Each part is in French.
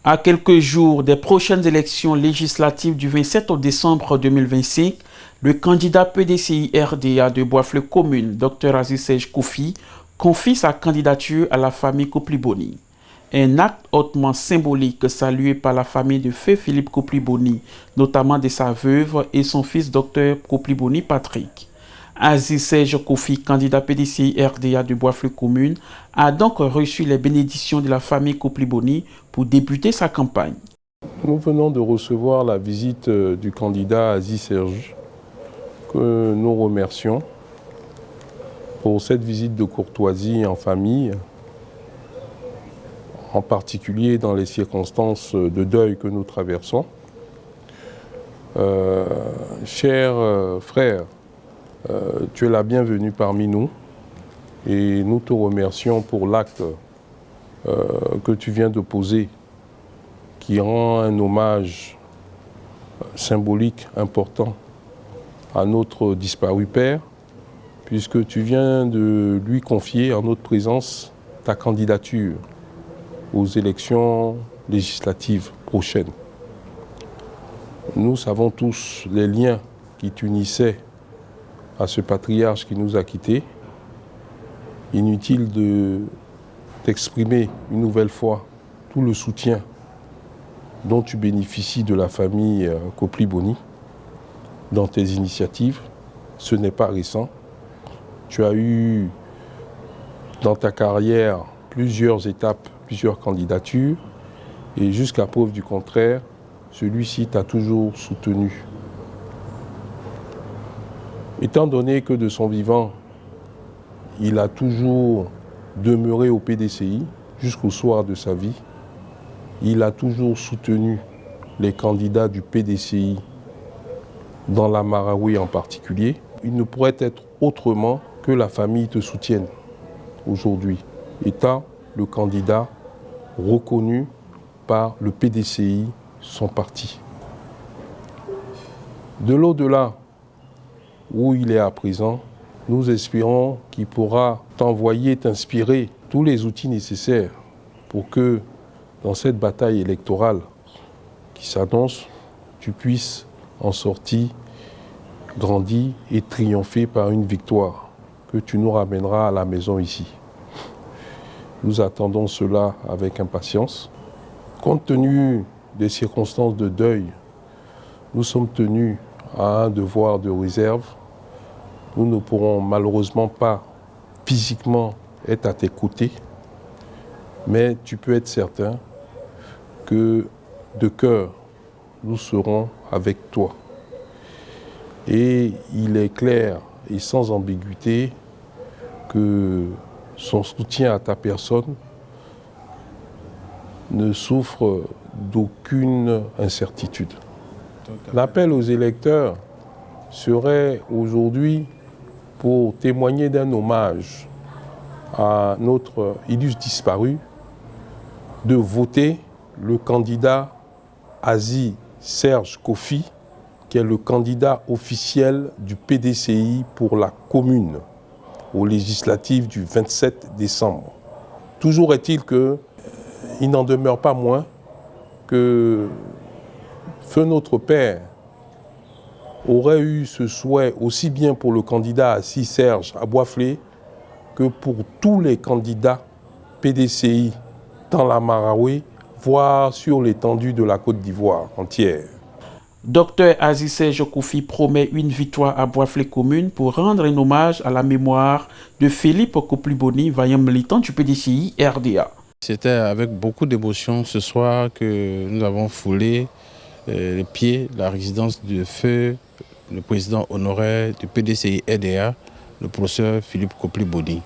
À quelques jours des prochaines élections législatives du 27 décembre 2025, le candidat PDCI-RDA de Bois-Fleu Commune, Dr Aziz Serge Koufi, confie sa candidature à la famille Kopliboni. Un acte hautement symbolique salué par la famille de feu Philippe Kopliboni, notamment de sa veuve et son fils Dr Kopliboni Patrick. Aziz Serge Koufi, candidat PDCI-RDA de Bois-Fleu Commune, a donc reçu les bénédictions de la famille Kopliboni pour débuter sa campagne. Nous venons de recevoir la visite du candidat Aziz Serge, que nous remercions pour cette visite de courtoisie en famille, en particulier dans les circonstances de deuil que nous traversons. Cher frère, tu es la bienvenue parmi nous et nous te remercions pour l'acte que tu viens de poser, qui rend un hommage symbolique important à notre disparu père, puisque tu viens de lui confier en notre présence ta candidature aux élections législatives prochaines. Nous savons tous les liens qui t'unissaient à ce patriarche qui nous a quittés. Inutile de t'exprimer une nouvelle fois tout le soutien dont tu bénéficies de la famille Kopliboni dans tes initiatives. Ce n'est pas récent. Tu as eu dans ta carrière plusieurs étapes, plusieurs candidatures, et jusqu'à preuve du contraire, celui-ci t'a toujours soutenu. Étant donné que de son vivant, il a toujours demeuré au PDCI jusqu'au soir de sa vie, il a toujours soutenu les candidats du PDCI, dans la Marawi en particulier. Il ne pourrait être autrement que la famille te soutienne aujourd'hui, étant le candidat reconnu par le PDCI, son parti. De l'au-delà, où il est à présent, nous espérons qu'il pourra t'envoyer, t'inspirer tous les outils nécessaires pour que dans cette bataille électorale qui s'annonce, tu puisses en sortir grandi et triompher par une victoire que tu nous ramèneras à la maison ici. Nous attendons cela avec impatience. Compte tenu des circonstances de deuil, nous sommes tenus à un devoir de réserve. Nous ne pourrons malheureusement pas physiquement être à tes côtés, mais tu peux être certain que de cœur, nous serons avec toi. Et il est clair et sans ambiguïté que son soutien à ta personne ne souffre d'aucune incertitude. L'appel aux électeurs serait aujourd'hui pour témoigner d'un hommage à notre illustre disparu, de voter le candidat Aziz Serge Koufi, qui est le candidat officiel du PDCI pour la commune aux législatives du 27 décembre. Toujours est-il qu'il n'en demeure pas moins que feu notre père aurait eu ce souhait aussi bien pour le candidat Aziz Serge à Bois-Fleu que pour tous les candidats PDCI dans la Marawi, voire sur l'étendue de la Côte d'Ivoire entière. Dr Aziz Serge Koufi promet une victoire à Bois-Fleu Commune pour rendre un hommage à la mémoire de Philippe Kopliboni, vaillant militant du PDCI RDA. C'était avec beaucoup d'émotion ce soir que nous avons foulé les pieds la résidence de feu le président honoraire du PDCI RDA, le professeur Philippe Kopliboni.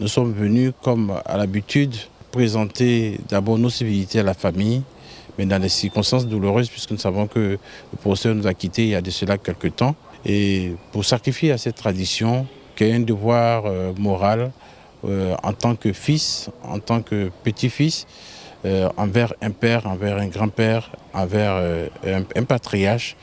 Nous sommes venus, comme à l'habitude, présenter d'abord nos civilités à la famille, mais dans des circonstances douloureuses, puisque nous savons que le professeur nous a quittés il y a de cela quelques temps. Et pour sacrifier à cette tradition, qui est un devoir moral en tant que fils, en tant que petit-fils, envers un père, envers un grand-père, envers un patriarche,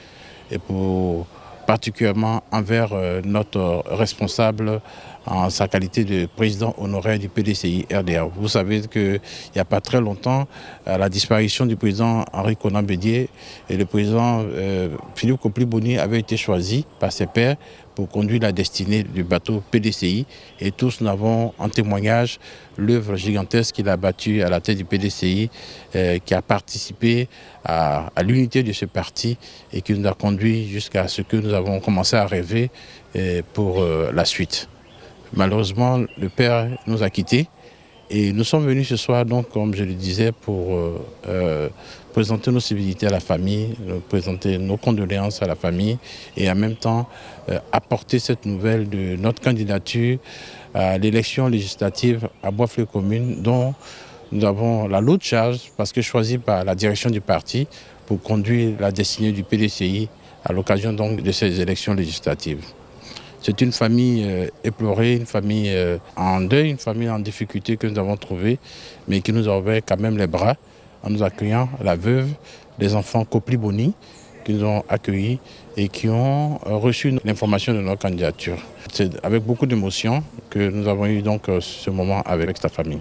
et pour particulièrement envers notre responsable en sa qualité de président honoraire du PDCI RDA. Vous savez qu'il n'y a pas très longtemps, à la disparition du président Henri Konan Bédié, et le président Philippe Kopli-Boni avait été choisi par ses pairs pour conduire la destinée du bateau PDCI. Et tous nous avons en témoignage l'œuvre gigantesque qu'il a battue à la tête du PDCI, qui a participé à l'unité de ce parti et qui nous a conduit jusqu'à ce que nous avons commencé à rêver pour la suite. Malheureusement, le père nous a quittés et nous sommes venus ce soir, donc, comme je le disais, pour présenter nos civilités à la famille, présenter nos condoléances à la famille et en même temps apporter cette nouvelle de notre candidature à l'élection législative à Bois-Fleury commune, dont nous avons la lourde charge, parce que choisie par la direction du parti pour conduire la destinée du PDCI à l'occasion donc de ces élections législatives. C'est une famille éplorée, une famille en deuil, une famille en difficulté que nous avons trouvée, mais qui nous a ouvert quand même les bras en nous accueillant, la veuve, les enfants Kopli-Boni, qui nous ont accueillis et qui ont reçu l'information de notre candidature. C'est avec beaucoup d'émotion que nous avons eu donc ce moment avec sa famille.